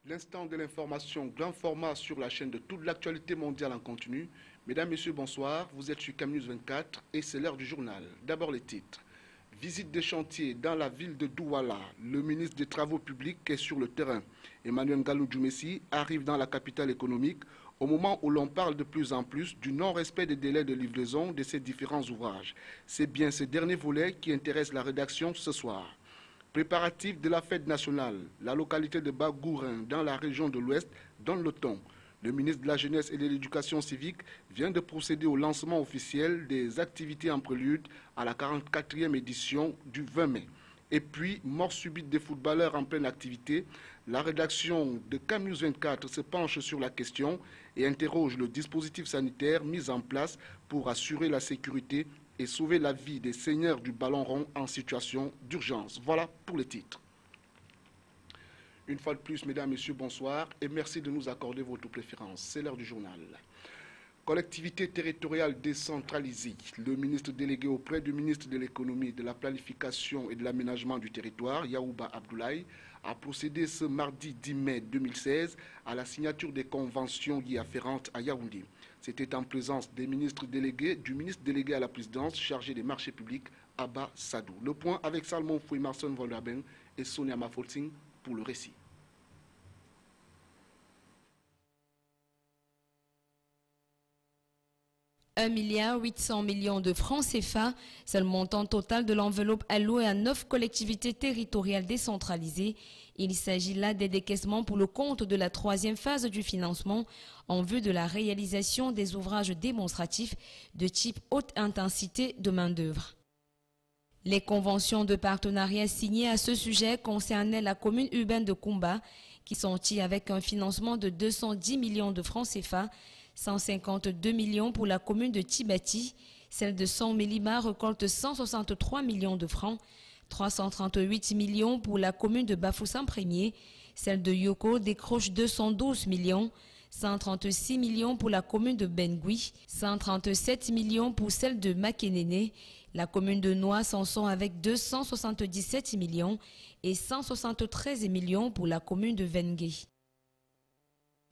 L'instant de l'information, grand format sur la chaîne de toute l'actualité mondiale en continu. Mesdames, Messieurs, bonsoir. Vous êtes sur CamNews 24 et c'est l'heure du journal. D'abord les titres. Visite des chantiers dans la ville de Douala. Le ministre des Travaux publics est sur le terrain. Emmanuel Ngalou-Djoumessi arrive dans la capitale économique au moment où l'on parle de plus en plus du non-respect des délais de livraison de ces différents ouvrages. C'est bien ce dernier volet qui intéresse la rédaction ce soir. Préparatifs de la fête nationale, la localité de Bagourin, dans la région de l'Ouest, donne le ton. Le ministre de la Jeunesse et de l'Éducation civique vient de procéder au lancement officiel des activités en prélude à la 44e édition du 20 mai. Et puis, mort subite des footballeurs en pleine activité, la rédaction de CamNews 24 se penche sur la question et interroge le dispositif sanitaire mis en place pour assurer la sécurité et sauver la vie des seigneurs du ballon rond en situation d'urgence. Voilà pour les titres. Une fois de plus, mesdames, messieurs, bonsoir et merci de nous accorder votre préférence. C'est l'heure du journal. Collectivité territoriale décentralisée. Le ministre délégué auprès du ministre de l'économie, de la planification et de l'aménagement du territoire, Yaouba Abdoulaye, a procédé ce mardi 10 mai 2016 à la signature des conventions y afférentes à Yaoundé. C'était en présence des ministres délégués, du ministre délégué à la présidence chargé des marchés publics, Abba Sadou. Le point avec Salmon Fouy, Marson Voldaben et Sonia Mafolsing pour le récit. « 1,8 milliard de francs CFA, c'est le montant total de l'enveloppe allouée à 9 collectivités territoriales décentralisées. Il s'agit là des décaissements pour le compte de la troisième phase du financement en vue de la réalisation des ouvrages démonstratifs de type haute intensité de main-d'œuvre. Les conventions de partenariat signées à ce sujet concernaient la commune urbaine de Koumba, qui sortit avec un financement de 210 millions de francs CFA, 152 millions pour la commune de Tibati, celle de San-Mélima récolte 163 millions de francs, 338 millions pour la commune de Bafoussam-Premier, celle de Yoko décroche 212 millions, 136 millions pour la commune de Bengui, 137 millions pour celle de Makénéné, la commune de Noa s'en sort avec 277 millions et 173 millions pour la commune de Vengue.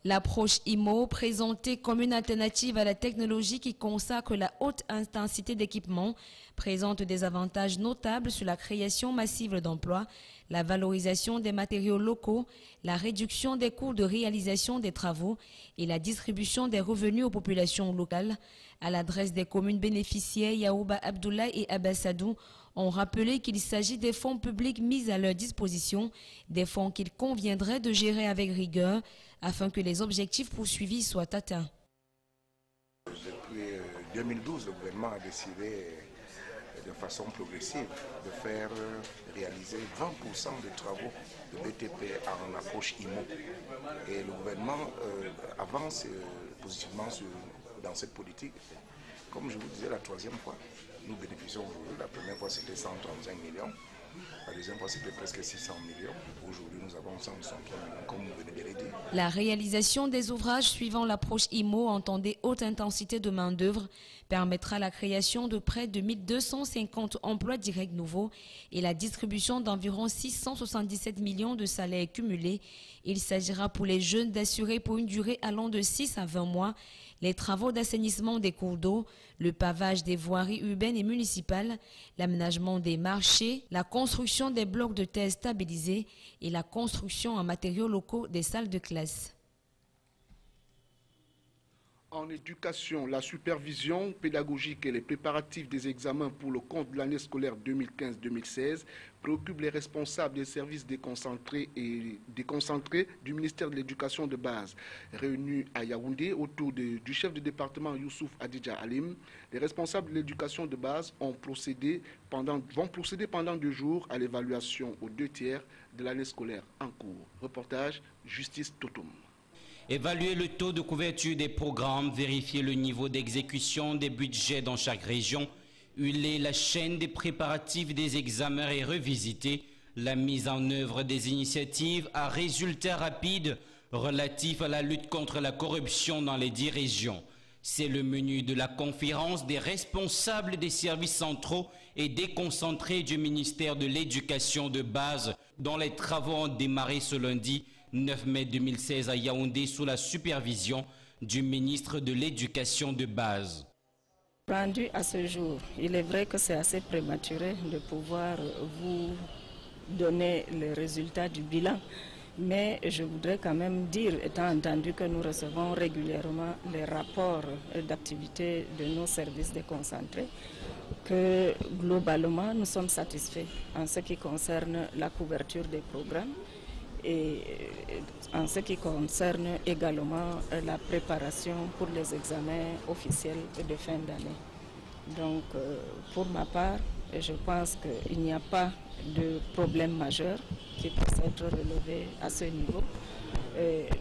L'approche IMO, présentée comme une alternative à la technologie qui consacre la haute intensité d'équipement, présente des avantages notables sur la création massive d'emplois, la valorisation des matériaux locaux, la réduction des coûts de réalisation des travaux et la distribution des revenus aux populations locales. À l'adresse des communes bénéficiaires, Yaouba Abdoulaye et Abassadou ont rappelé qu'il s'agit des fonds publics mis à leur disposition, des fonds qu'il conviendrait de gérer avec rigueur afin que les objectifs poursuivis soient atteints. Depuis 2012, le gouvernement a décidé de façon progressive de faire réaliser 20% des travaux de BTP en approche IMO. Et le gouvernement avance positivement dans cette politique. Comme je vous disais la troisième fois, nous bénéficions aujourd'hui. La première fois c'était 135 millions, la deuxième fois c'était presque 600 millions. Aujourd'hui nous avons 163 millions, comme vous venez de le dire. La réalisation des ouvrages suivant l'approche IMO entendée haute intensité de main-d'œuvre permettra la création de près de 1250 emplois directs nouveaux et la distribution d'environ 677 millions de salaires cumulés. Il s'agira pour les jeunes d'assurer pour une durée allant de 6 à 20 mois les travaux d'assainissement des cours d'eau, le pavage des voiries urbaines et municipales, l'aménagement des marchés, la construction des blocs de terre stabilisés et la construction en matériaux locaux des salles de classe. En éducation, la supervision pédagogique et les préparatifs des examens pour le compte de l'année scolaire 2015-2016 préoccupent les responsables des services déconcentrés et déconcentrés du ministère de l'Éducation de base. Réunis à Yaoundé autour du chef de département Youssouf Adidja Alim, les responsables de l'éducation de base vont procéder pendant 2 jours à l'évaluation aux 2 tiers de l'année scolaire en cours. Reportage Justice Totoum. Évaluer le taux de couverture des programmes, vérifier le niveau d'exécution des budgets dans chaque région, huiler la chaîne des préparatifs des examens et revisiter la mise en œuvre des initiatives à résultats rapides relatifs à la lutte contre la corruption dans les 10 régions. C'est le menu de la conférence des responsables des services centraux et déconcentrés du ministère de l'Éducation de base, dont les travaux ont démarré ce lundi 9 mai 2016 à Yaoundé sous la supervision du ministre de l'Éducation de base. Rendu à ce jour, il est vrai que c'est assez prématuré de pouvoir vous donner les résultats du bilan, mais je voudrais quand même dire, étant entendu que nous recevons régulièrement les rapports d'activité de nos services déconcentrés, que globalement nous sommes satisfaits en ce qui concerne la couverture des programmes et en ce qui concerne également la préparation pour les examens officiels de fin d'année. Donc pour ma part, je pense qu'il n'y a pas de problème majeur qui puisse être relevé à ce niveau.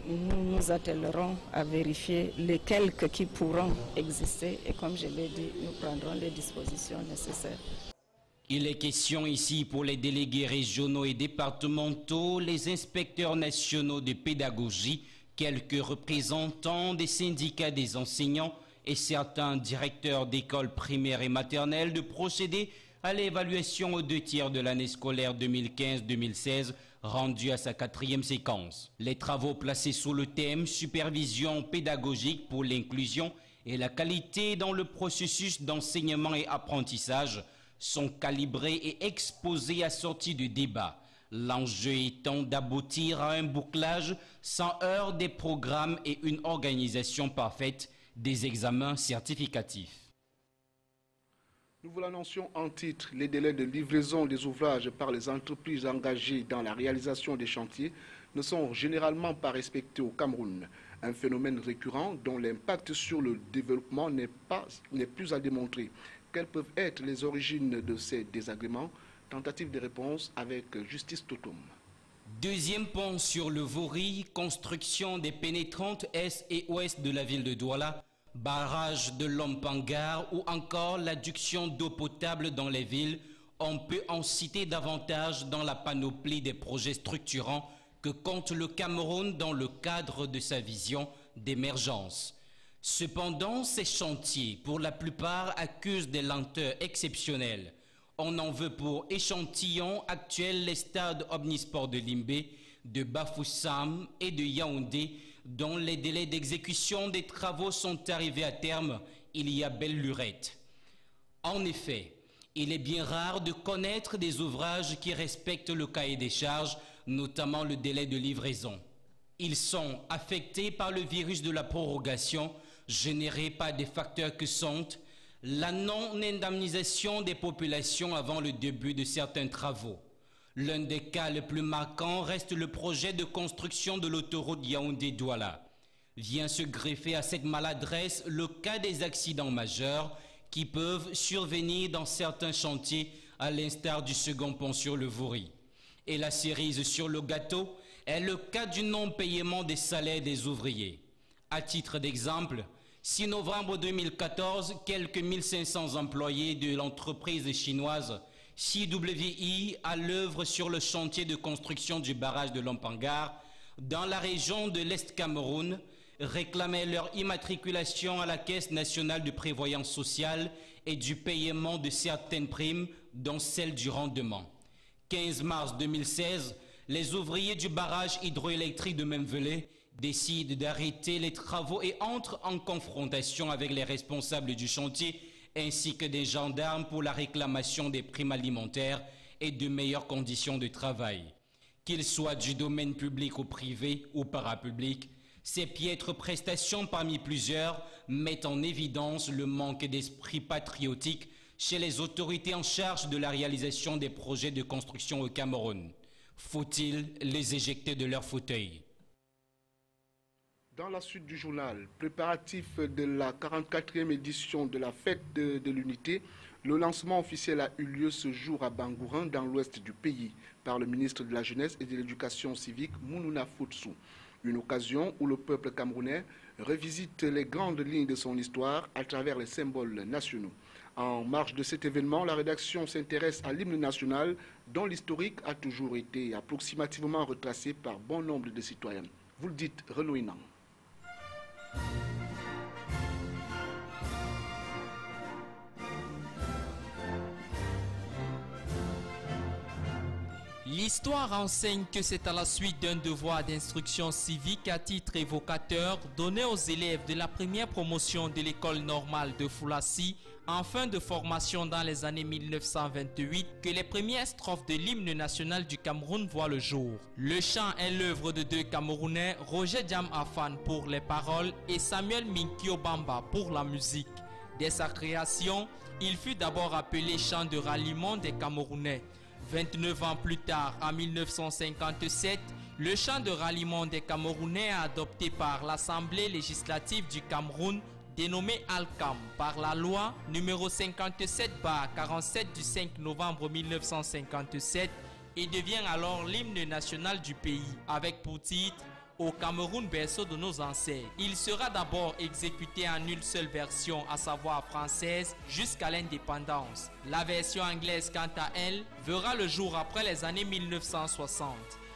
Nous nous attellerons à vérifier les quelques qui pourront exister et comme je l'ai dit, nous prendrons les dispositions nécessaires. Il est question ici pour les délégués régionaux et départementaux, les inspecteurs nationaux de pédagogie, quelques représentants des syndicats des enseignants et certains directeurs d'écoles primaires et maternelles de procéder à l'évaluation aux 2 tiers de l'année scolaire 2015-2016 rendue à sa 4e séquence. Les travaux placés sous le thème « Supervision pédagogique pour l'inclusion et la qualité dans le processus d'enseignement et apprentissage » sont calibrés et exposés assortis de débats. L'enjeu étant d'aboutir à un bouclage sans heurts des programmes et une organisation parfaite des examens certificatifs. Nous vous l'annoncions en titre, les délais de livraison des ouvrages par les entreprises engagées dans la réalisation des chantiers ne sont généralement pas respectés au Cameroun. Un phénomène récurrent dont l'impact sur le développement n'est plus à démontrer. Quelles peuvent être les origines de ces désagréments? Tentative de réponse avec Justice Totom. Deuxième pont sur le Vori, construction des pénétrantes est et ouest de la ville de Douala, barrage de Lompangar ou encore l'adduction d'eau potable dans les villes. On peut en citer davantage dans la panoplie des projets structurants que compte le Cameroun dans le cadre de sa vision d'émergence. Cependant, ces chantiers, pour la plupart, accusent des lenteurs exceptionnelles. On en veut pour échantillon actuel les stades omnisports de Limbé, de Bafoussam et de Yaoundé, dont les délais d'exécution des travaux sont arrivés à terme il y a belle lurette. En effet, il est bien rare de connaître des ouvrages qui respectent le cahier des charges, notamment le délai de livraison. Ils sont affectés par le virus de la prorogation, généré par des facteurs que sont la non-indemnisation des populations avant le début de certains travaux. L'un des cas les plus marquants reste le projet de construction de l'autoroute Yaoundé-Douala. Vient se greffer à cette maladresse le cas des accidents majeurs qui peuvent survenir dans certains chantiers, à l'instar du second pont sur le Vori. Et la cerise sur le gâteau est le cas du non-paiement des salaires des ouvriers. À titre d'exemple, 6 novembre 2014, quelques 1500 employés de l'entreprise chinoise CWI à l'œuvre sur le chantier de construction du barrage de Lompangar dans la région de l'Est Cameroun réclamaient leur immatriculation à la Caisse nationale de prévoyance sociale et du paiement de certaines primes, dont celle du rendement. 15 mars 2016, les ouvriers du barrage hydroélectrique de Memvelé décident d'arrêter les travaux et entrent en confrontation avec les responsables du chantier ainsi que des gendarmes pour la réclamation des primes alimentaires et de meilleures conditions de travail. Qu'ils soient du domaine public ou privé ou parapublic, ces piètres prestations parmi plusieurs mettent en évidence le manque d'esprit patriotique chez les autorités en charge de la réalisation des projets de construction au Cameroun. Faut-il les éjecter de leur fauteuil? Dans la suite du journal, préparatif de la 44e édition de la fête de l'unité, le lancement officiel a eu lieu ce jour à Bangourin, dans l'ouest du pays, par le ministre de la Jeunesse et de l'Éducation civique, Mounouna Foutsou. Une occasion où le peuple camerounais revisite les grandes lignes de son histoire à travers les symboles nationaux. En marge de cet événement, la rédaction s'intéresse à l'hymne national, dont l'historique a toujours été approximativement retracé par bon nombre de citoyens. Vous le dites, Renaud Inan. L'histoire enseigne que c'est à la suite d'un devoir d'instruction civique à titre évocateur donné aux élèves de la première promotion de l'école normale de Foulassi en fin de formation dans les années 1928 que les premières strophes de l'hymne national du Cameroun voient le jour. Le chant est l'œuvre de deux Camerounais, Roger Diam Afan pour les paroles et Samuel Minkio Bamba pour la musique. Dès sa création, il fut d'abord appelé chant de ralliement des Camerounais. 29 ans plus tard, en 1957, le chant de ralliement des Camerounais adopté par l'Assemblée législative du Cameroun, dénommé ALCAM par la loi numéro 57/47 du 5 novembre 1957 et devient alors l'hymne national du pays, avec pour titre « Au Cameroun, berceau de nos ancêtres ». Il sera d'abord exécuté en une seule version, à savoir française, jusqu'à l'indépendance. La version anglaise, quant à elle, verra le jour après les années 1960.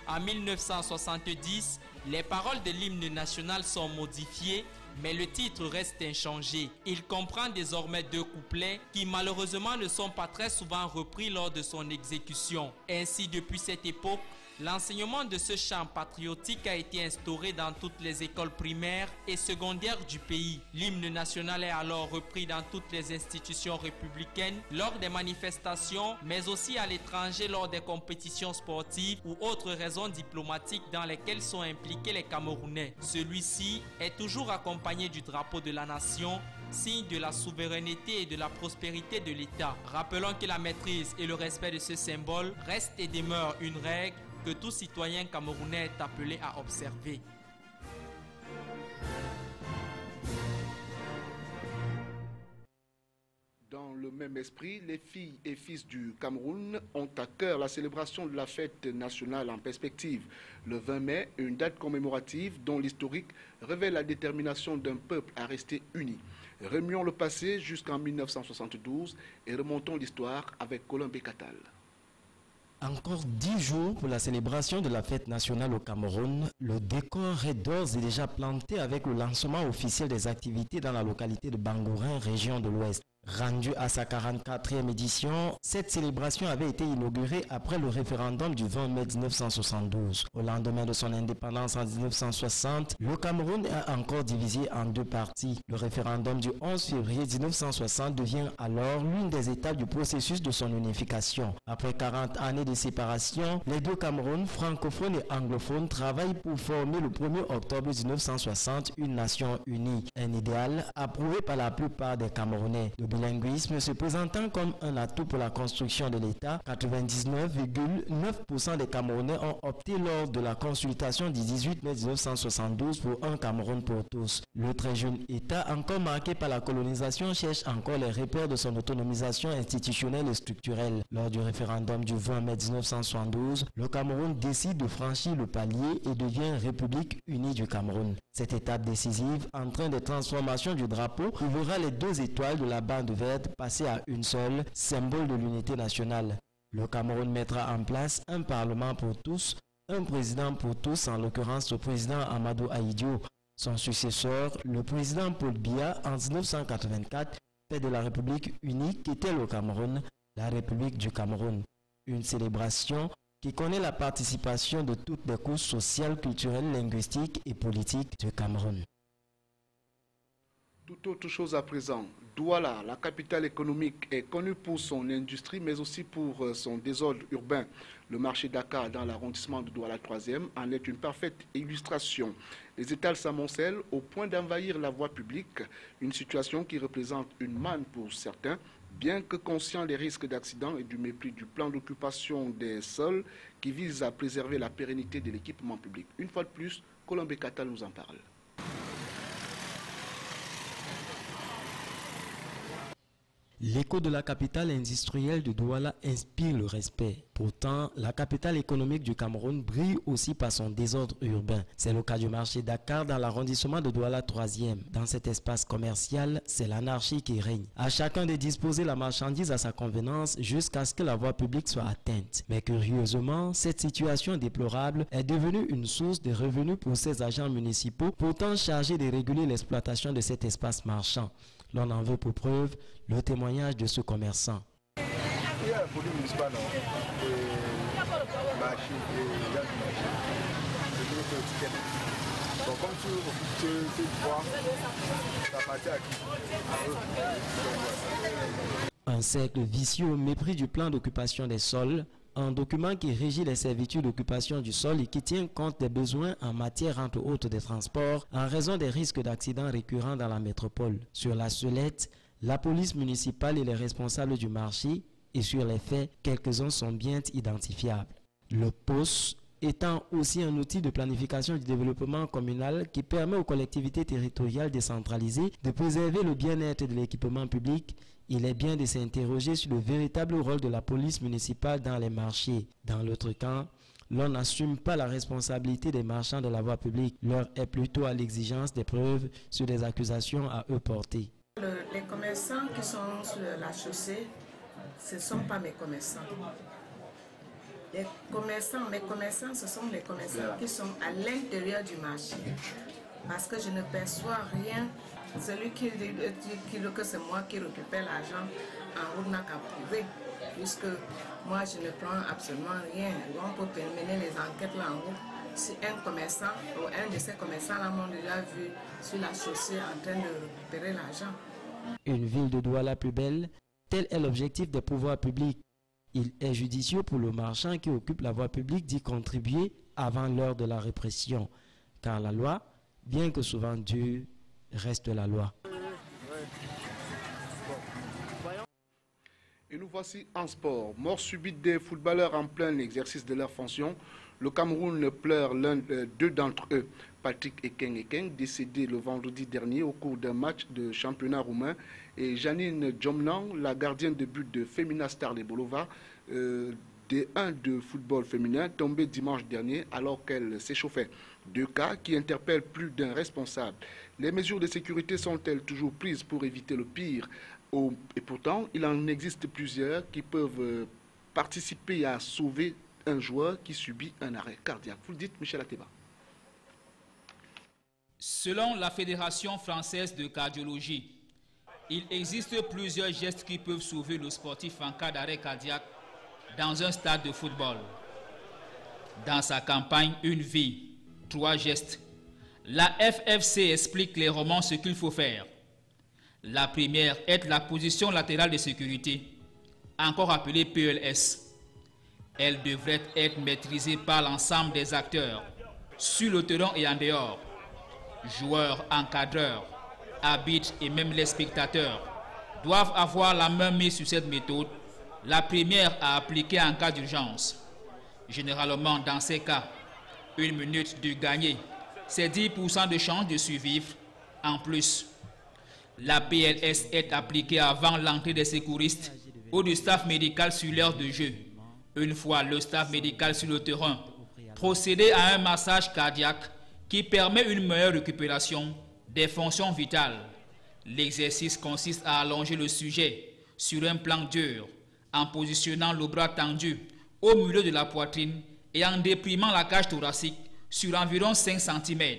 En 1970, les paroles de l'hymne national sont modifiées, mais le titre reste inchangé. Il comprend désormais deux couplets qui malheureusement ne sont pas très souvent repris lors de son exécution. Ainsi, depuis cette époque, l'enseignement de ce chant patriotique a été instauré dans toutes les écoles primaires et secondaires du pays. L'hymne national est alors repris dans toutes les institutions républicaines lors des manifestations, mais aussi à l'étranger lors des compétitions sportives ou autres raisons diplomatiques dans lesquelles sont impliqués les Camerounais. Celui-ci est toujours accompagné du drapeau de la nation, signe de la souveraineté et de la prospérité de l'État. Rappelons que la maîtrise et le respect de ce symbole restent et demeurent une règle que tout citoyen camerounais est appelé à observer. Dans le même esprit, les filles et fils du Cameroun ont à cœur la célébration de la fête nationale en perspective. Le 20 mai, une date commémorative dont l'historique révèle la détermination d'un peuple à rester uni. Remuons le passé jusqu'en 1972 et remontons l'histoire avec Colin Bekatal. Encore 10 jours pour la célébration de la fête nationale au Cameroun, le décor est d'ores et déjà planté avec le lancement officiel des activités dans la localité de Bangourin, région de l'Ouest. Rendue à sa 44e édition, cette célébration avait été inaugurée après le référendum du 20 mai 1972. Au lendemain de son indépendance en 1960, le Cameroun est encore divisé en deux parties. Le référendum du 11 février 1960 devient alors l'une des étapes du processus de son unification. Après 40 années de séparation, les deux Camerouns, francophones et anglophones, travaillent pour former le 1er octobre 1960 une nation unie. Un idéal approuvé par la plupart des Camerounais. Le bilinguisme se présentant comme un atout pour la construction de l'État, 99,9% des Camerounais ont opté lors de la consultation du 18 mai 1972 pour un Cameroun pour tous. Le très jeune État, encore marqué par la colonisation, cherche encore les repères de son autonomisation institutionnelle et structurelle. Lors du référendum du 20 mai 1972, le Cameroun décide de franchir le palier et devient République unie du Cameroun. Cette étape décisive, en train de transformation du drapeau, ouvrira les deux étoiles de la bande verte passée à une seule, symbole de l'unité nationale. Le Cameroun mettra en place un parlement pour tous, un président pour tous, en l'occurrence le président Amadou Ahidjo. Son successeur, le président Paul Biya, en 1984, fait de la République unique qu'était le Cameroun, la République du Cameroun. Une célébration qui connaît la participation de toutes les couches sociales, culturelles, linguistiques et politiques du Cameroun. Toute autre chose à présent, Douala, la capitale économique, est connue pour son industrie, mais aussi pour son désordre urbain. Le marché Dakar, dans l'arrondissement de Douala 3e, en est une parfaite illustration. Les étals s'amoncellent au point d'envahir la voie publique, une situation qui représente une manne pour certains, bien que conscients des risques d'accident et du mépris du plan d'occupation des sols qui vise à préserver la pérennité de l'équipement public. Une fois de plus, Colin Bekatal nous en parle. L'écho de la capitale industrielle de Douala inspire le respect. Pourtant, la capitale économique du Cameroun brille aussi par son désordre urbain. C'est le cas du marché Dakar dans l'arrondissement de Douala 3e. Dans cet espace commercial, c'est l'anarchie qui règne. À chacun de disposer la marchandise à sa convenance jusqu'à ce que la voie publique soit atteinte. Mais curieusement, cette situation déplorable est devenue une source de revenus pour ces agents municipaux, pourtant chargés de réguler l'exploitation de cet espace marchand. L'on en veut pour preuve le témoignage de ce commerçant. Il y a la police municipale, marché et les gars du marché, je veux que le ticket. Donc comme tu occupes ces droits, ça appartient à qui? À eux. Un cercle vicieux au mépris du plan d'occupation des sols, un document qui régit les servitudes d'occupation du sol et qui tient compte des besoins en matière entre autres des transports en raison des risques d'accidents récurrents dans la métropole. Sur la sellette, la police municipale et les responsables du marché, et sur les faits, quelques-uns sont bien identifiables. Le POS étant aussi un outil de planification du développement communal qui permet aux collectivités territoriales décentralisées de préserver le bien-être de l'équipement public, il est bien de s'interroger sur le véritable rôle de la police municipale dans les marchés. Dans l'autre camp, l'on n'assume pas la responsabilité des marchands de la voie publique. L'heure est plutôt à l'exigence des preuves sur des accusations à eux portées. Les commerçants qui sont sur la chaussée, ce ne sont pas mes commerçants. Mes commerçants, ce sont les commerçants qui sont à l'intérieur du marché. Parce que je ne perçois rien. Celui qui dit que c'est moi qui récupère l'argent en route n'a qu'à prouver. Puisque moi, je ne prends absolument rien. On peut mener les enquêtes là en route. Si un commerçant ou un de ces commerçants-là m'ont déjà vu sur la chaussée en train de récupérer l'argent. Une ville de Douala plus belle, tel est l'objectif des pouvoirs publics. Il est judicieux pour le marchand qui occupe la voie publique d'y contribuer avant l'heure de la répression. Car la loi, bien que souvent dure, reste la loi. Et nous voici en sport. Mort subite des footballeurs en plein exercice de leur fonction. Le Cameroun pleure deux d'entre eux, Patrick Ekeng, décédé le vendredi dernier au cours d'un match de championnat roumain, et Janine Djomnan, la gardienne de but de Femina Star de Bolova, D1 de football féminin, tombée dimanche dernier alors qu'elle s'échauffait. Deux cas qui interpellent plus d'un responsable. Les mesures de sécurité sont-elles toujours prises pour éviter le pire? Et pourtant, il en existe plusieurs qui peuvent participer à sauver un joueur qui subit un arrêt cardiaque. Vous le dites, Michel Ateba. Selon la Fédération française de cardiologie, il existe plusieurs gestes qui peuvent sauver le sportif en cas d'arrêt cardiaque dans un stade de football. Dans sa campagne « Une vie, 3 gestes », la FFC explique clairement ce qu'il faut faire. La première est la position latérale de sécurité, encore appelée PLS. Elle devrait être maîtrisée par l'ensemble des acteurs, sur le terrain et en dehors. Joueurs, encadreurs, arbitres et même les spectateurs doivent avoir la main mise sur cette méthode, la première à appliquer en cas d'urgence. Généralement, dans ces cas, 1 minute de gagner, c'est 10% de chance de survivre en plus. La PLS est appliquée avant l'entrée des secouristes ou du staff médical sur l'heure de jeu. Une fois le staff médical sur le terrain, procéder à un massage cardiaque qui permet une meilleure récupération des fonctions vitales. L'exercice consiste à allonger le sujet sur un plan dur, en positionnant le bras tendu au milieu de la poitrine et en déprimant la cage thoracique sur environ 5 cm.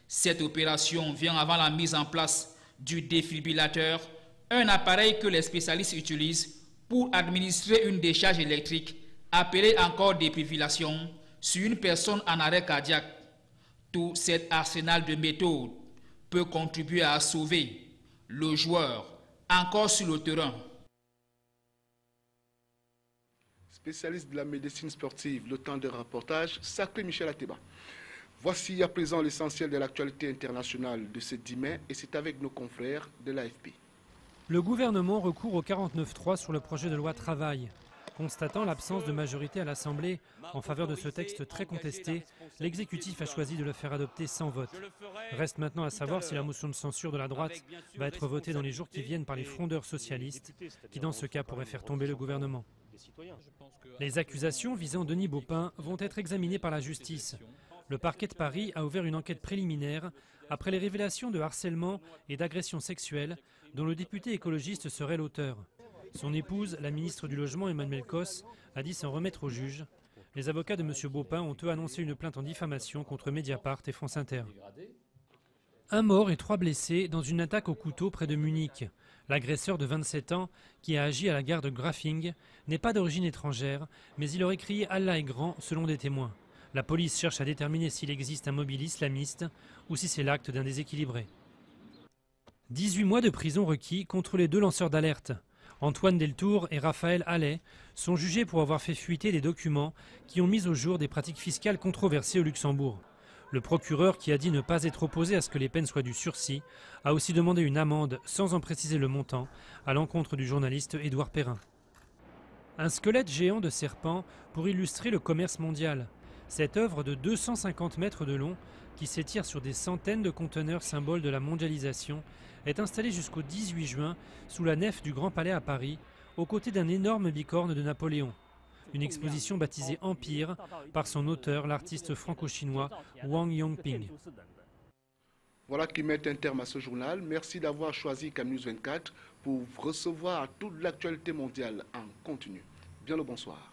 Cette opération vient avant la mise en place du défibrillateur, un appareil que les spécialistes utilisent pour administrer une décharge électrique, appelée encore défibrillation, sur une personne en arrêt cardiaque. Tout cet arsenal de méthodes peut contribuer à sauver le joueur encore sur le terrain. Spécialiste de la médecine sportive, le temps de reportage, sacré Michel Ateba. Voici à présent l'essentiel de l'actualité internationale de ce 10 mai et c'est avec nos confrères de l'AFP. Le gouvernement recourt au 49.3 sur le projet de loi travail. Constatant l'absence de majorité à l'Assemblée en faveur de ce texte très contesté, l'exécutif a choisi de le faire adopter sans vote. Reste maintenant à savoir si la motion de censure de la droite va être votée dans les jours qui viennent par les frondeurs socialistes, qui dans ce cas pourraient faire tomber le gouvernement. Les accusations visant Denis Baupin vont être examinées par la justice. Le parquet de Paris a ouvert une enquête préliminaire après les révélations de harcèlement et d'agressions sexuelles dont le député écologiste serait l'auteur. Son épouse, la ministre du Logement Emmanuelle Cos, a dit s'en remettre au juge. Les avocats de M. Baupin ont eux annoncé une plainte en diffamation contre Mediapart et France Inter. Un mort et 3 blessés dans une attaque au couteau près de Munich. L'agresseur de 27 ans, qui a agi à la gare de Grafing, n'est pas d'origine étrangère, mais il aurait crié « Allah est grand » selon des témoins. La police cherche à déterminer s'il existe un mobile islamiste ou si c'est l'acte d'un déséquilibré. 18 mois de prison requis contre les 2 lanceurs d'alerte. Antoine Deltour et Raphaël Allais sont jugés pour avoir fait fuiter des documents qui ont mis au jour des pratiques fiscales controversées au Luxembourg. Le procureur, qui a dit ne pas être opposé à ce que les peines soient du sursis, a aussi demandé une amende, sans en préciser le montant, à l'encontre du journaliste Édouard Perrin. Un squelette géant de serpent pour illustrer le commerce mondial. Cette œuvre de 250 mètres de long, qui s'étire sur des centaines de conteneurs symboles de la mondialisation, est installée jusqu'au 18 juin sous la nef du Grand Palais à Paris, aux côtés d'un énorme bicorne de Napoléon. Une exposition baptisée Empire par son auteur, l'artiste franco-chinois Wang Yongping. Voilà qui met un terme à ce journal. Merci d'avoir choisi CAMnews 24 pour recevoir toute l'actualité mondiale en continu. Bien le bonsoir.